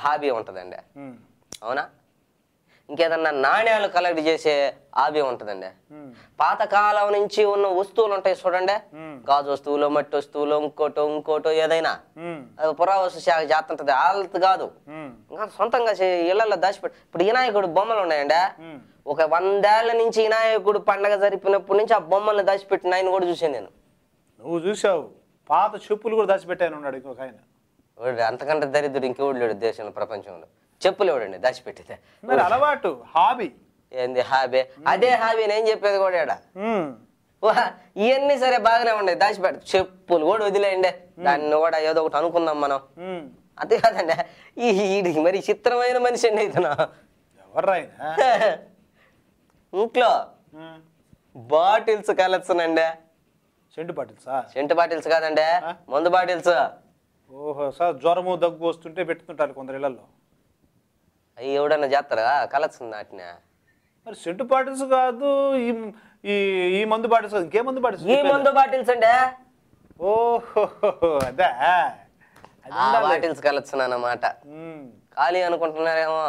హాబీ ఉంటదండి, అవునా? ఇంకేదన్నా నాణ్యాలు కలెక్ట్ చేసే హాబీ ఉంటదండి. పాతకాలం నుంచి ఉన్న వస్తువులు ఉంటాయి చూడండి, గాజు వస్తువులు, మట్టి వస్తువులు, ఇంకోటో ఏదైనా పురావస్తు శాఖ చేస్తుంటది. వాళ్ళది కాదు, ఇంకా సొంతంగా ఇళ్లలో దాచిపెట్టి. ఇప్పుడు వినాయకుడు బొమ్మలు ఉన్నాయండి. ఒక 100 ఏళ్ల నుంచి వినాయకుడు పండగ జరిపినప్పటి నుంచి ఆ బొమ్మల్ని దాచిపెట్టిన ఆయన కూడా చూసాను నేను. నువ్వు చూసావు? పాత చెప్పులు కూడా దాచిపెట్టాను ఉన్నాడు ఇంకొక ఆయన. అంతకంటే దరిద్రుడు ఇంకెవడు లేడు దేశంలో, ప్రపంచంలో. చెప్పులు ఎవడండి దాచిపెట్టితే? మరి అలవాటు, హాబీ. ఏంది హాబీ? అదే హాబీ నేను చెప్పేది కూడా. ఇవన్నీ సరే బాగానే ఉన్నాయి, దాచిపెట్టు. చెప్పులు కూడా వదిలేయండి, దాన్ని కూడా ఏదో ఒకటి అనుకుందాం మనం. అంతే కాదండి, ఈ మరి చిత్రమైన మనిషి అండి ఇతను. ఎవర్రా? ఇంట్లో బాటిల్స్ కలెక్షన్ అండి. సెంటు బాటిల్సా? సెంటు బాటిల్స్ కాదండి, మందు బాటిల్స్. ఓహో సార్, జ్వరము దగ్గు వస్తుంటే పెట్టుకుంటారు కొందరు ఇళ్లలో. అవి ఎవడన్నా చేస్తారా కలెక్షన్ నాటినా? మరి సెంటు బాటిల్స్ కాదు, ఈ మందు బాటిల్స్ కాదు, ఇంకే మందు బాటిల్స్? ఈ మందు బాటిల్స్ అండి. ఓహో అదే బాటిల్స్ కలెక్షన్ అన్నమాట. ఖాళీ అనుకుంటున్నారేమో.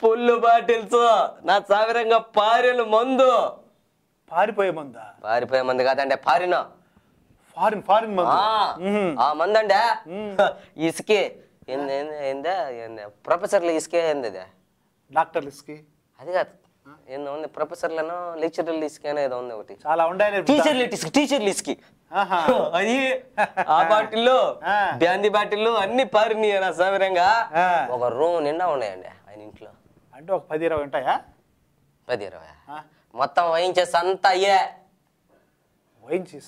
పుల్లు బాటిల్స్, నా సావిరంగా పారిన మందు. పారిపోయే మందా? పారిపోయే మందు కాదండి, ఫారిన్ మందు. ఆ మందు అండి. ఇసుకే ప్రొఫెసర్లు ఇసుకే ఏంది? డాక్టర్లు ఇసుకే అది కాదు, ఏందో ఉంది ప్రొఫెసర్లను లెక్చరర్లు ఇసుకే అనేది ఉంది ఒకటి. చాలా ఉండాలి. టీచర్లు ఇసుకి అది. ఆ బాటిల్లో బ్యాందీ బాటిల్లు అన్ని పారినాయి నా సావిరంగా. ఒక రూమ్ నిండా ఉన్నాయండి ఆయన ఇంట్లో. అంటే ఒక 10-20 ఉంటాయా? 10-20 మొత్తం వైంచేసి అంతా అయ్యే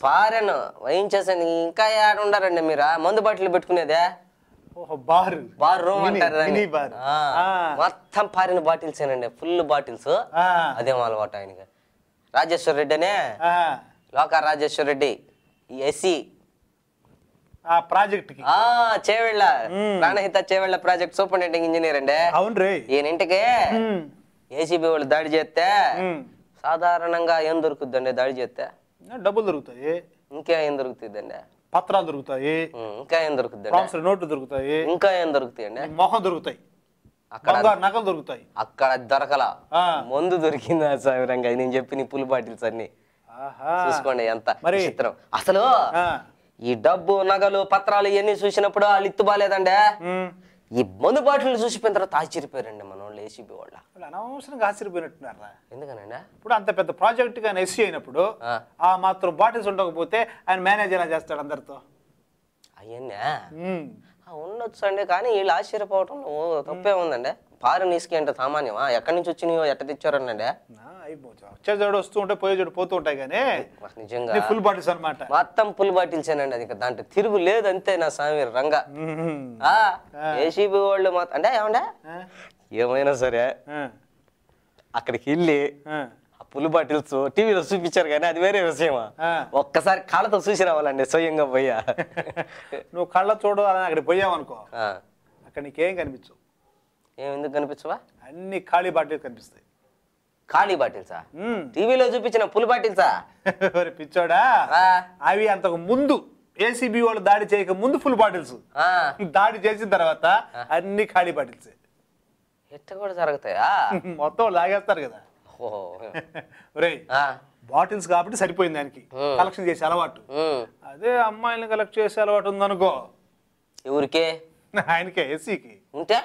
పారెను. వైంచేసాను ఇంకా ఏడ ఉండారండి మీరు మందు బాటిల్ పెట్టుకునేదే? బార్ రూమ్ అంటారు. మొత్తం పారిన బాటిల్స్ ఏనండి, ఫుల్ బాటిల్స్. అదేం అలవాటు ఆయనకి. రాజేశ్వర రెడ్డి అనే, లోకా Rajeshwara Reddy, SC project Chevella Pranahita Chevella project superintending engineer అండి. అవును. ఈయన ఇంటికి ఏసీబీ వాళ్ళు దాడి చేస్తే సాధారణంగా ఏం దొరుకుతుందండి? దాడి చేస్తే డబ్బులు దొరుకుతాయి. ఇంకా ఏం దొరుకుతుందండి? పత్రాలు దొరుకుతాయి. ఇంకా ఏం దొరుకుతుంది? నోట్లు దొరుకుతాయి. ఇంకా ఏం దొరుకుతాయండి? మొహం దొరుకుతాయి, నగలు దొరుకుతాయి. అక్కడ దొరకల మందు దొరికింది సావిరంగా. నేను చెప్పిన పుల్ బాటిల్స్ అన్ని చూసుకోండి ఎంత చిత్రం. అసలు ఈ డబ్బు, నగలు, పత్రాలు ఇవన్నీ చూసినప్పుడు వాళ్ళు ఇత్తు బాలేదండి. ఈ మందు బాటిల్ చూసిపోయిన తర్వాత ఆశ్చర్యపోయారండి మన వాళ్ళు, ఏసీబీ వాళ్ళ. అనవసరంగా ఆశ్చర్యపోయినట్టున్నారా? ఎందుకనండి? ఇప్పుడు అంత పెద్ద ప్రాజెక్ట్ కానీ ఎస్సీ అయినప్పుడు ఆ మాత్రం బాటిల్స్ ఉండకపోతే ఆయన మేనేజ్ ఎలా చేస్తాడు అందరితో? అవన్నీ ఉండొచ్చు అండి, కానీ వీళ్ళు ఆశ్చర్యపోవటం తప్పే ఉందండి. ఫారిన్ ఇసుక అంటే సామాన్యమా? ఎక్కడి నుంచి వచ్చినాయో ఎట్ట తెచ్చారనండి? వచ్చేజోడు వస్తూ ఉంటాయి, పోయేజోడు పోతూ ఉంటాయి. కానీ నిజంగా ఫుల్ బాటిల్స్ అనమాట. మొత్తం ఫుల్ బాటిల్స్ ఏనండి. అది దాంట్లో తిరుగు లేదు, అంతే నా స్వామి రంగా. ఏసీబీ వాళ్ళు మొత్తం అంటే ఏమండే ఏమైనా సరే అక్కడికి వెళ్ళి ఆ పుల్ బాటిల్స్ టీవీలో చూపించారు కానీ అది వేరే విషయమా. ఒక్కసారి కాళ్ళతో చూసి రావాలండి స్వయంగా పోయా. నువ్వు కళ్ళ చూడు అని అక్కడికి పోయావు అనుకో, అక్కడ నీకేం కనిపించవు. ఎందుకు కనిపించవా? అన్ని ఖాళీ బాటిల్స్ కనిపిస్తాయి. ఖాళీ బాటిల్సా? టీవీలో చూపించిన పుల్ బాటిల్సా? పిచ్చోడా, అవి అంతకు ముందు ఏసీబీ వాళ్ళు దాడి చేయక ముందు ఫుల్ బాటిల్స్, దాడి చేసిన తర్వాత అన్ని ఖాళీ బాటిల్స్. ఎట్ట కూడా జరుగుతాయా? మొత్తం లాగేస్తారు కదా. బాటిల్స్ కాబట్టి సరిపోయింది దానికి కలెక్షన్ చేసే అలవాటు. అదే అమ్మాయిని కలెక్ట్ చేసే అలవాటు ఉందనుకో. ఎవరికే? ఆయనకే, ఏసీకి. ఉంటే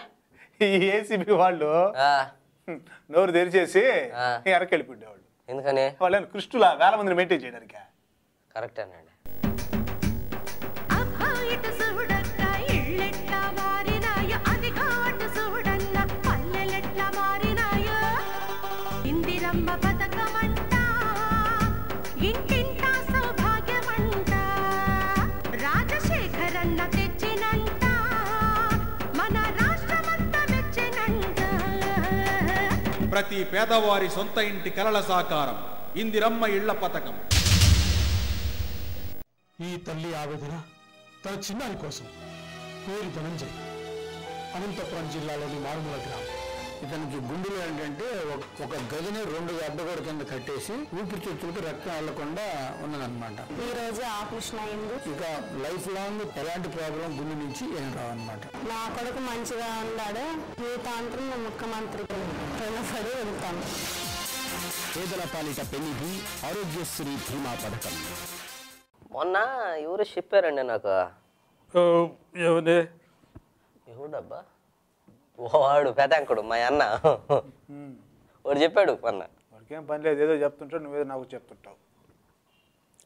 ఈ ఏసీబీ వాళ్ళు నోరు తెరిచేసి వెనక్కి వెళ్ళిపోయేవాళ్ళు. ఎందుకని? వాళ్ళని కృష్ణులా వేల మందిని మెయింటైన్ చేయడానికి. కరెక్టేనండి. ఇందిరమ్మ పథకమంట ఇంటింటా ప్రతి పేదవారి సొంత ఇంటి కలల సాకారం ఇందిరమ్మ ఇళ్ల పథకం. ఈ తల్లి ఆవేదన తన చిన్నారి కోసం. పేరు ధనంజయ్, అనంతపురం జిల్లాలోని మారుమూల గ్రామం. ఇతనికి గుండెలు ఏంటంటే ఒక గదిని 2 అడ్డగోడ కింద కట్టేసి ఊపిరితిత్తులకి రక్తం వెళ్ళకుండా ఉన్నదన్నమాట. ఈ రోజు ఆపరేషన్ అయింది. ఇక లైఫ్ లాంగ్ ఎలాంటి ప్రాబ్లం గుండె నుంచి ఏం రావన్నమాట. నా కొడుకు మంచిగా ఉన్నాడు. జీవితాంతరం ముఖ్యమంత్రికి రుణపడి వెళ్తాను. పేదల పాలిట పెళ్లికి ఆరోగ్యశ్రీ బీమా పథకం. మొన్న ఎవరు చెప్పారండి నాకు. ఎవడబ్బా? వాడు పెదాంకుడు మా అన్న వాడు చెప్పాడు. మొన్న వాడికేం పని లేదు, ఏదో చెప్తుంటావు, నువ్వేదో నాకు చెప్తుంటావు.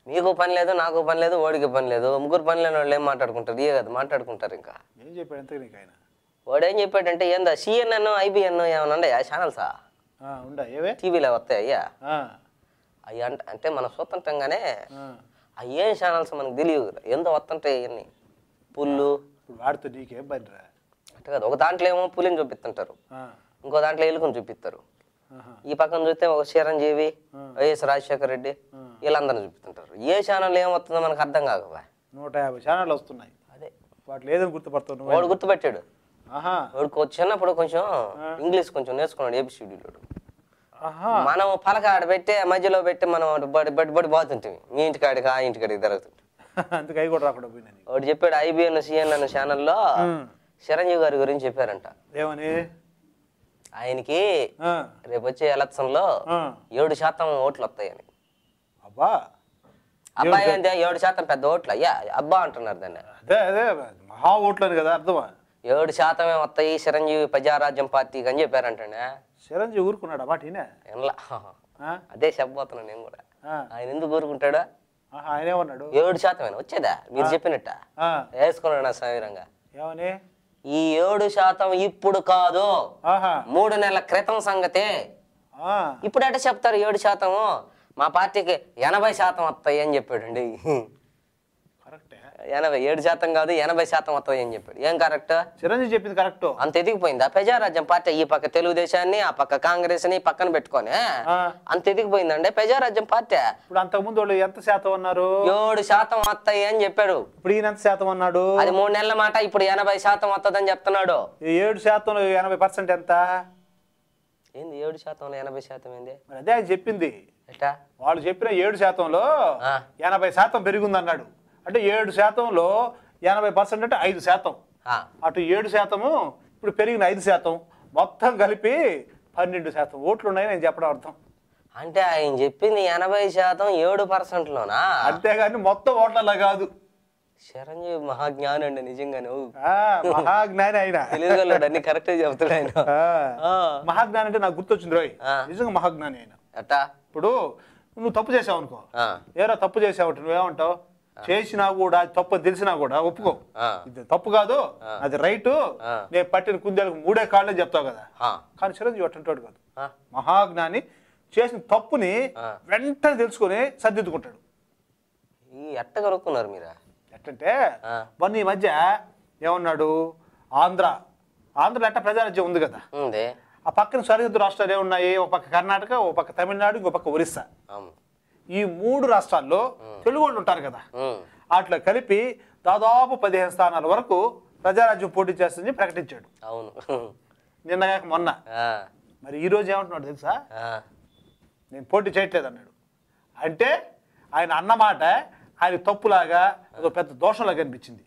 నీకు పని లేదు, నాకు పని లేదు, వాడికి పని లేదు. ముగ్గురు పని లేని వాళ్ళు ఏం మాట్లాడుకుంటారు? ఏ కదా మాట్లాడుకుంటారు. ఇంకా ఏం చెప్పాడు ఎంతకు నీకు ఆయన? వాడు ఏం చెప్పాడంటే ఏందా CNN, IBN ఏమన్నా ఉన్నాయా ఛానల్సా? ఉండా ఏవే టీవీలో వస్తాయి అయ్యా. అవి అంటే మనం చూస్తుంటాంగానే అవి ఏం ఛానల్స్ మనకు తెలియదు. ఏందో వస్తుంటాయి అవన్నీ పుల్లు. వాడితో నీకేం పని రా? అంటే కదా, ఒక దాంట్లో ఏమో పులిని చూపిస్తుంటారు, ఇంకో దాంట్లో ఎలుకని చూపిస్తారు. ఈ పక్కన చూస్తే ఒక చిరంజీవి, వైఎస్ రాజశేఖర రెడ్డి వీళ్ళందరినీ చూపిస్తుంటారు. ఏ ఛానల్ ఏమవుతుందో మనకు అర్థం కాకపోయా. 150 ఛానళ్ళు వస్తున్నాయి. అదే వాటిలో ఏదో గుర్తుపడతావు. వాడు గుర్తుపెట్టాడు. వాడు చిన్నప్పుడు కొంచెం ఇంగ్లీష్ కొంచెం నేర్చుకున్నాడు, ABCDలో. మనం పలక ఆడ పెట్టి మధ్యలో పెట్టి మనం బడి పోతుంటాం. మీ ఇంటికాడికి ఆ ఇంటికాడికి జరుగుతుంది. అందుకే అవి కూడా రాకుండా పోయినా. వాడు చెప్పాడు IBN CNN ఛానల్లో చిరంజీవి గారి గురించి చెప్పారంట. ఏమని? ఆయనకి రేపు వచ్చే ఎలక్షన్ లో 7% ఓట్లు వస్తాయని. అబ్బా అబ్బాయి అంటే 7% పెద్ద ఓట్లు అయ్యా. అబ్బా అంటున్నారు దాన్ని. అదే అదే మహా ఓట్లని కదా అర్థమా? 7% వస్తాయి చిరంజీవి ప్రజారాజ్యం పార్టీకి అని చెప్పారంటే. చిరంజీవి ఊరుకున్నాడు అన్నమాట. ఎన్లా అదే చెప్పబోతున్నాను నేను కూడా. ఆయన ఎందుకు ఊరుకుంటాడు? ఆయన ఏమన్నాడు? 7% వచ్చేదా మీరు చెప్పినట్ట వేసుకున్నాడు సవీరంగా. ఏమని? ఈ 7% ఇప్పుడు కాదు, 3 నెలల క్రితం సంగతే. ఇప్పుడు అంటే చెప్తారు 7%, మా పార్టీకి 80% వస్తాయి అని చెప్పాడండి. 7% కాదు 80% వస్తాయి అని చెప్పాడు. ఏం కరెక్ట్? చిరంజీవి చెప్పింది కరెక్ట్. అంత ఎదిగిపోయిందా ప్రజారాజ్యం పార్టీ? ఈ పక్క తెలుగుదేశాన్ని, ఆ పక్క కాంగ్రెస్ ని పక్కన పెట్టుకొని అంత ఎదిగిపోయిందండి ప్రజారాజ్యం పార్టీ. ఇప్పుడు అంతకుముందు వాళ్ళు ఎంత శాతం అన్నారు? 7% వస్తాయి అని చెప్పాడు. ఇప్పుడు ఈయన ఎంత శాతం అన్నాడు? అది 3 నెలల మాట. ఇప్పుడు 80% వస్తుందని చెప్తున్నాడు. 7%లో 80% ఎంత? ఏంది 7%లో 80% ఏంది? అదే ఆయన చెప్పింది. ఎట్టా? వాళ్ళు చెప్పిన 7%లో 80% పెరిగింది అన్నాడు. అంటే 7%లో 80% అంటే 5%. అటు 7% ఇప్పుడు పెరిగిన 5%, మొత్తం కలిపి 12% ఓట్లు ఉన్నాయని నేను చెప్పడం అర్థం. అంటే ఆయన చెప్పింది 80% 7%లోనా? అంతేగాని మొత్తం ఓట్లలా కాదు. చిరంజీవి మహాజ్ఞాని అండి నిజంగానే. మహాజ్ఞాని ఆయన. తెలుగులో అన్ని కరెక్ట్ చెప్తాడు ఆయన. మహాజ్ఞాని అంటే నాకు గుర్తొచ్చింది రోయ్, నిజంగా మహాజ్ఞాని ఆయన. అట్టా ఇప్పుడు నువ్వు తప్పు చేసావు అనుకో, ఏరా తప్పు చేసావు, నువ్వేమంటావు? చేసినా కూడా తప్పు తెలిసినా కూడా ఒప్పుకో, ఇది తప్పు కాదు, అది రైట్, నేను పట్టిన కుందేలకు 3 కాళ్ళే చెప్తావు కదా. కానీ చిరంజీవి అట్టంటాడు కాదు. మహాజ్ఞాని చేసిన తప్పుని వెంటనే తెలుసుకొని సర్దిద్దుకుంటాడు. ఈ ఎట్ట కనుక్కున్నారు మీరు? ఎట్టంటే మొన్న ఈ మధ్య ఏమన్నాడు, ఆంధ్రలో ఎట్ట ప్రజారాజ్యం ఉంది కదా, ఆ పక్కన సరిహద్దు రాష్ట్రాలు ఏమున్నాయి? ఒక పక్క కర్ణాటక, ఒక పక్క తమిళనాడు, ఇంకో పక్క ఒరిస్సా. ఈ 3 రాష్ట్రాల్లో తెలుగు వాళ్ళు ఉంటారు కదా, అట్లా కలిపి దాదాపు 15 స్థానాల వరకు ప్రజారాజ్యం పోటీ చేస్తుందని ప్రకటించాడు. అవును, నిన్న మొన్న. మరి ఈ రోజు ఏమంటున్నాడు తెలుసా? నేను పోటీ చేయట్లేదు అన్నాడు. అంటే ఆయన అన్నమాట ఆయన తప్పులాగా ఏదో పెద్ద దోషంలాగా అనిపించింది.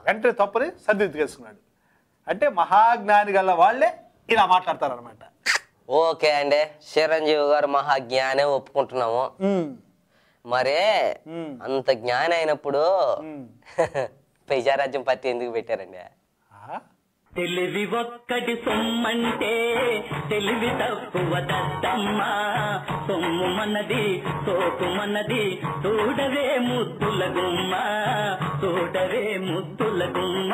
వెంటనే తప్పుని సరిదిద్దుకేసుకున్నాడు. అంటే మహాజ్ఞాని గల వాళ్ళే ఇలా మాట్లాడతారనమాట. ఓకే అండి, చిరంజీవి గారు మహాజ్ఞానే ఒప్పుకుంటున్నాము. మరే అంత జ్ఞానం అయినప్పుడు ప్రజారాజ్యం పార్టీ ఎందుకు పెట్టారండి? తెలివి ఒక్కటి సొమ్మంటే తెలివి తక్కువ దద్దమ్మా, సొమ్ము మనది సోకు మనది, చూడవే ముద్దుల గుమ్మ, చూడవే ముద్దుల గుమ్మ.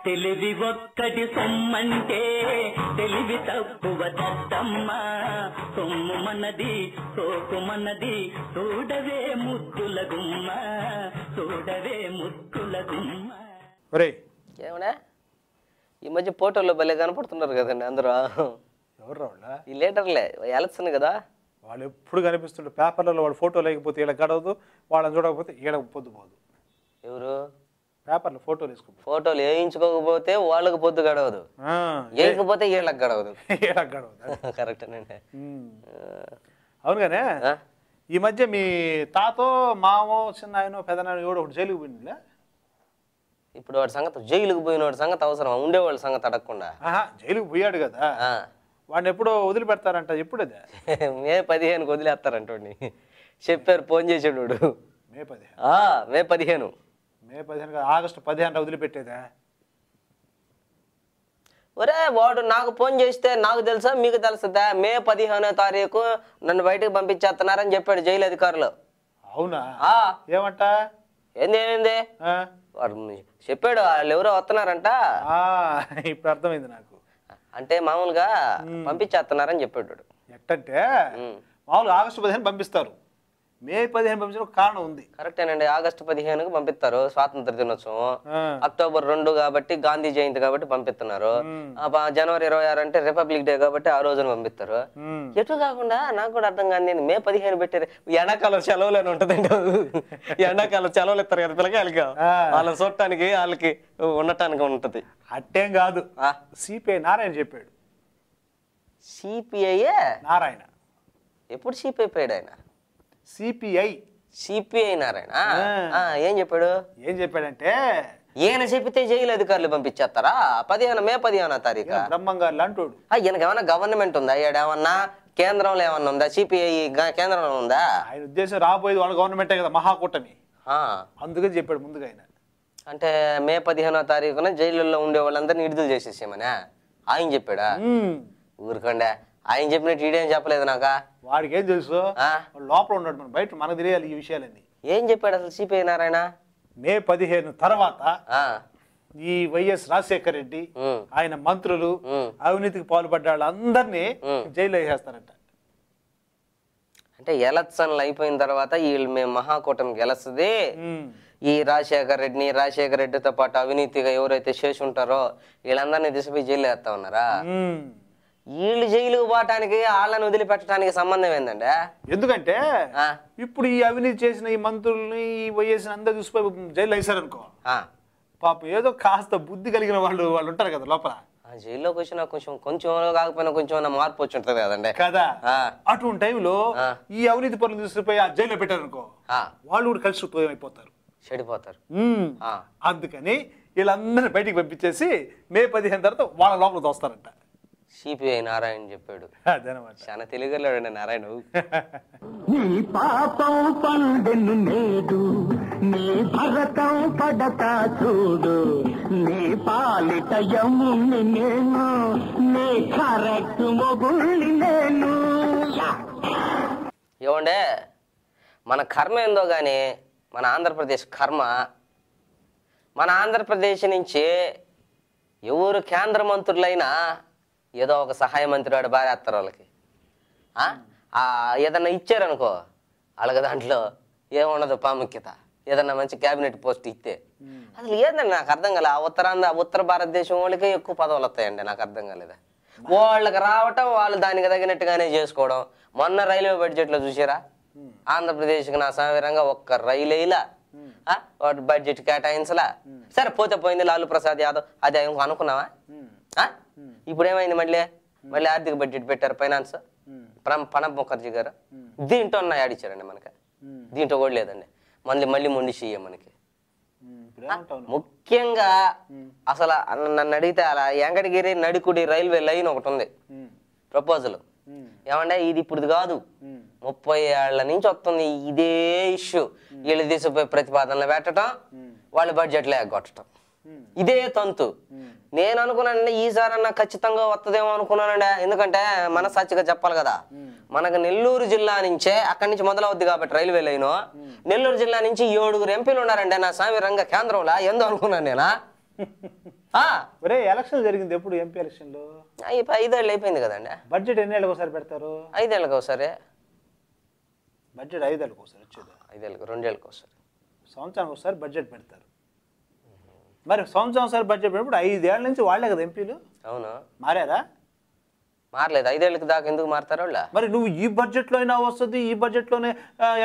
తెలివి ఒక్కటి సొమ్మంటే తెలివి తక్కువ దద్దమ్మా, సొమ్ము మనది సోకు మనది, చూడవే ముద్దుల గుమ్మ, చూడవే ముద్దుల గుమ్మ. ఒరే ఏమన్నా ఈ మధ్య ఫోటోల్లో భలే కనపడుతున్నారు కదండి అందరూ. ఎవరు వాళ్ళ? ఈ లీడర్లే ఎలక్షన్ కదా, వాళ్ళు ఎప్పుడు కనిపిస్తుంటారు పేపర్లలో. వాళ్ళ ఫోటో లేకపోతే ఈడ గడవదు, వాళ్ళని చూడకపోతే ఈడ పొద్దు పోదు. ఎవరు పేపర్లో ఫోటోలు వేసుకో, ఫోటోలు వేయించుకోకపోతే వాళ్ళకి పొద్దు గడవదు, వేయకపోతే వీళ్ళకి గడవదు. ఈడకు గడవదు. కరెక్టేనండి. అవునుగానే ఈ మధ్య మీ తాతో మామో చిన్నాయనో పెదనాయనో ఎవడో ఒకటి జైలుకి పోయిందిలే. ఇప్పుడు వాడి సంగతి, జైలుకు పోయిన వాడి సంగతి అవసరం, ఉండేవాళ్ళ సంగతి అడగకుండా. జైలుకి పోయాడు కదా, వాడిని ఎప్పుడో వదిలిపెడతారంట. ఎప్పుడు అదే? మే 15కి వదిలేస్తారంటోడిని చెప్పారు, ఫోన్ చేసాడు వాడు. మే 15? మే 15. మే 15 ఆగస్టు 15 వదిలిపెట్టేదా? ఒరే వాడు నాకు ఫోన్ చేస్తే నాకు తెలుసా మీకు తెలుస్తుందా, మే 15వ తారీఖు నన్ను బయటకు పంపించేస్తున్నారని చెప్పాడు జైలు అధికారులు. అవునా? ఏమంట? ఏంది వాడు చెప్పాడు, వాళ్ళు ఎవరో వస్తున్నారంట. ఇప్పుడు అర్థమైంది నాకు. అంటే మామూలుగా పంపించేస్తున్నారని చెప్పాడు. ఎట్టంటే మామూలుగా ఆగస్టు 15 పంపిస్తారు, మే 15 పంపించిన కారణం ఉంది. కరెక్టేనండి, ఆగస్టు 15కి పంపిస్తారు, స్వాతంత్ర దినోత్సవం. అక్టోబర్ 2 కాబట్టి గాంధీ జయంతి కాబట్టి పంపిస్తున్నారు. జనవరి 26 అంటే రిపబ్లిక్ డే కాబట్టి ఆ రోజున పంపిస్తారు. ఎటు కాకుండా నాకు కూడా అర్థం కాదు, మే 15 పెట్టారు. ఎండాకాలం సెలవులు అని ఉంటదండి, ఎండాకాలం సెలవులు ఇస్తారు కదా పిల్లకాయలకి, వాళ్ళని చూడటానికి వాళ్ళకి ఉండటానికి ఉంటది. అట్టేం కాదు, సిపిఐ నారాయణ చెప్పాడు. సిపిఐ నారాయణ ఎప్పుడు సిపిఐ పోయాడు ఆయన? సిపిఐ నారాయణ ఏం చెప్పాడంటే ఈయన చెప్పితే జైలు అధికారులు పంపించేస్తారా? మే 15వ తారీఖు బ్రహ్మంగారు అంటాడు. ఈయనకి ఏమన్నా గవర్నమెంట్ ఉందా? ఏమన్నా కేంద్రంలో ఏమన్నా ఉందా? సిపిఐ కేంద్రంలో ఉందా? ఆయన ఉద్దేశం రాబోయేది వాళ్ళ గవర్నమెంటే కదా, మహాకూటమి. అందుకని చెప్పాడు ముందుగా ఆయన. అంటే మే 15వ తారీఖున జైలులో ఉండే వాళ్ళందరినీ విడుదల చేసేసేమనే ఆయన చెప్పాడా? ఊరుకోండే, ఆయన చెప్పినట్టు ఈడేం చెప్పలేదు నాకా. వాడికి ఏం తెలుసు, లోపల ఉన్నాడు, మన బయట మనకు తెలియాలి ఈ విషయాలన్నీ. ఏం చెప్పాడు అసలు సిపిఐ నారాయణ? మే 15 తర్వాత ఈ వైఎస్ రాజశేఖర రెడ్డి ఆయన మంత్రులు అవినీతికి పాల్పడ్డ వాళ్ళందరినీ జైలు వేసేస్తారంట. అంటే ఎలక్షన్లు అయిపోయిన తర్వాత వీళ్ళు మేము మహాకూటమి గెలుస్తుంది, ఈ రాజశేఖర రెడ్డితో పాటు అవినీతిగా ఎవరైతే చేసి ఉంటారో వీళ్ళందరినీ తీసుకుపోయి జైలు వేస్తా ఉన్నారా? వీళ్ళు జైలుకు పోవటానికి వాళ్ళని వదిలిపెట్టడానికి సంబంధం ఏందండి? ఎందుకంటే ఇప్పుడు ఈ అవినీతి చేసిన ఈ మంత్రుల్ని ఈ వైఎస్ అందరూ చూసిపోయి జైలు వేసారనుకో, పాపం ఏదో కాస్త బుద్ధి కలిగిన వాళ్ళు ఉంటారు కదా లోపల. జైల్లోకి వచ్చినా కొంచెం కాకపోయినా కొంచెం మార్పు వచ్చి ఉంటది కదండి కదా. అటువంటి టైంలో ఈ అవినీతి పనులు తీసుకుపోయి ఆ జైల్లో పెట్టారనుకో, వాళ్ళు కూడా కలిసి అయిపోతారు, చెడిపోతారు. అందుకని వీళ్ళందరినీ బయటికి పంపించేసి మే 15 తర్వాత వాళ్ళ లోపల దోస్తారంట. సిపిఐ నారాయణ చెప్పాడు. చాలా తెలుగులోడండి నారాయణ. నీ పాపం పండెను నేడు, నీ భరతం పడతా చూడు, నీ పాలిట యముని నేను, నీ కరెక్ట్ మొగుళ్ళి నేను. ఏమండే మన కర్మ ఏందో గాని, మన ఆంధ్రప్రదేశ్ కర్మ, మన ఆంధ్రప్రదేశ్ నుంచి ఎవరు కేంద్ర మంత్రులైనా ఏదో ఒక సహాయ మంత్రి వాడు బారేస్తారు వాళ్ళకి. ఏదన్నా ఇచ్చారనుకో వాళ్ళకి దాంట్లో ఏముండదు ప్రాముఖ్యత, ఏదన్నా మంచి క్యాబినెట్ పోస్ట్ ఇస్తే. అసలు ఏదండి నాకు అర్థం కాలే, ఉత్తర భారతదేశం వాళ్ళకే ఎక్కువ పదవులు వస్తాయండి, నాకు అర్థం కాలేదా? వాళ్ళకి రావటం, వాళ్ళు దానికి తగినట్టుగానే చేసుకోవడం. మొన్న రైల్వే బడ్జెట్లో చూసారా, ఆంధ్రప్రదేశ్కి నా సమీరంగా ఒక్క రైలేలా వాటి బడ్జెట్ కేటాయించలా. సరే పోతే పోయింది, లాలూ ప్రసాద్ యాదవ్ అది అనుకున్నావా? ఇప్పుడు ఏమైంది, మళ్ళీ ఆర్థిక బడ్జెట్ పెట్టారు ఫైనాన్స్, ప్రణబ్ ముఖర్జీ గారు. దీంట్లో ఆడిచ్చారండి మనకి, దీంట్లో కూడా లేదండి. మళ్ళీ మొండి సీఎం మనకి. ముఖ్యంగా అసలు నన్ను అడిగితే అలా వెంకటగిరి నడికుడి రైల్వే లైన్ ఒకటి ఉంది ప్రపోజల్. ఏమంటే ఇది ఇప్పుడు కాదు, 30 ఏళ్ల నుంచి వస్తుంది ఇదే ఇష్యూ. వీళ్ళు తీసుకుపోయి ప్రతిపాదనలు పెట్టడం, వాళ్ళ బడ్జెట్లో ఎగ్గొట్టడం, ఇదే తంతు. నేను అనుకున్నానండి ఈసారన్నా ఖచ్చితంగా వస్తుందేమో అనుకున్నానండి. ఎందుకంటే మనసాక్షిగా చెప్పాలి కదా, మనకు నెల్లూరు జిల్లా నుంచే అక్కడి నుంచి మొదలవుద్ది కాబట్టి రైల్వే లైన్. నెల్లూరు జిల్లా నుంచి 7 ఎంపీలు ఉన్నారండి నా స్వామి రంగ కేంద్రంలో. ఎందు అనుకున్నాను నేనా? ఎలక్షన్ జరిగింది ఎప్పుడు? ఎంపీ ఎలక్షన్ లో 5 ఏళ్ళు అయిపోయింది కదండి. బడ్జెట్ ఎన్ని ఏళ్ళకి ఒకసారి పెడతారు? 5 ఏళ్ళకి ఒకసారి బడ్జెట్. 5 ఏళ్ళకి ఒకసారి వచ్చేది? 5 ఏళ్ళకి 2 ఏళ్ళకి ఒకసారి, సంవత్సరానికి ఒకసారి బడ్జెట్ పెడతారు. మరి సంవత్సరం బడ్జెట్ పెట్టినప్పుడు 5 ఏళ్ల నుంచి వాళ్ళే కదా ఎంపీలు. అవును, మారారా? మారలేదు. 5 ఏళ్ళకి దాకా ఎందుకు మారుతారు వాళ్ళ? మరి నువ్వు ఈ బడ్జెట్లో అయినా వస్తుంది, ఈ బడ్జెట్లోనే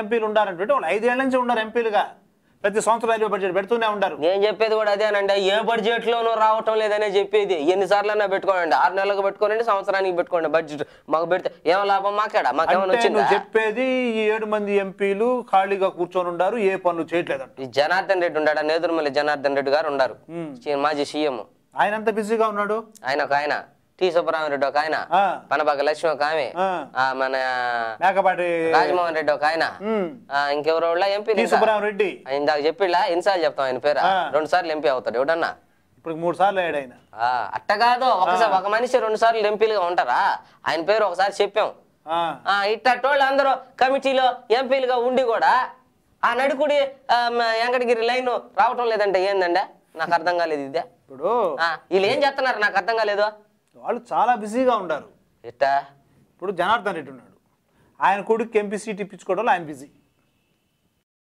ఎంపీలు ఉండాలంటే వాళ్ళు 5 ఏళ్ల నుంచి ఉన్నారు ఎంపీలుగా. ప్రతి సంవత్సరం రైల్వే బడ్జెట్ పెడుతూనే ఉంటారు. నేను చెప్పేది కూడా అదేనండి. ఏ బడ్జెట్ లోనూ రావటం లేదనే చెప్పేది. ఎన్నిసార్లు పెట్టుకోండి, 6 నెలలకు పెట్టుకోండి, సంవత్సరానికి పెట్టుకోండి బడ్జెట్. మాకు పెడితే ఏమో లాభం మాకేడా? మాకేమైనా వచ్చింది? నువ్వు చెప్పేది ఈ 7 మంది ఎంపీలు ఖాళీగా కూర్చొని ఉన్నారు, ఏ పనులు చేయట్లేదంట. ఈ జనార్దన్ రెడ్డి ఉన్నాడు, నేదురుమల్లి జనార్దన్ రెడ్డి గారు ఉన్నారు, మాజీ సీఎం. ఆయన ఎంత బిజీగా ఉన్నాడు. ఆయన టి సుబ్బరామరెడ్డి ఒక ఆయన, పనబాక లక్ష్మి ఒక ఆమె, మన మేకపాటి రాజమోహన్ రెడ్డి ఒక ఆయన, ఇంకెవరో ఎంపీ సుబ్బరామరెడ్డి. ఇందాక చెప్పిలా ఎన్నిసార్లు చెప్తాం ఆయన పేరు? 2 సార్లు ఎంపీ అవుతాడు ఎవడన్నా. ఇప్పుడు 3 సార్లు అయ్యాడు ఆయన. అట్ట కాదు, ఒక మనిషి 2 సార్లు ఎంపీలుగా ఉంటారా? ఆయన పేరు ఒకసారి చెప్పాం. ఇట్టోళ్ళు అందరూ కమిటీలో ఎంపీలుగా ఉండి కూడా ఆ నడుకుడి వెంకటగిరి లైన్ రావటం లేదంటే ఏందండి? నాకు అర్థం కాలేదు. ఇదే ఇప్పుడు వీళ్ళు ఏం చేస్తున్నారు నాకు అర్థం కాలేదు. వాళ్ళు చాలా బిజీగా ఉంటారు. ఎట్టా? ఇప్పుడు జనార్దన్ రెడ్డి ఉన్నాడు, ఆయన కొడుకు ఎంపీ సీట్ ఇప్పించుకోవడంలో ఆయన బిజీ.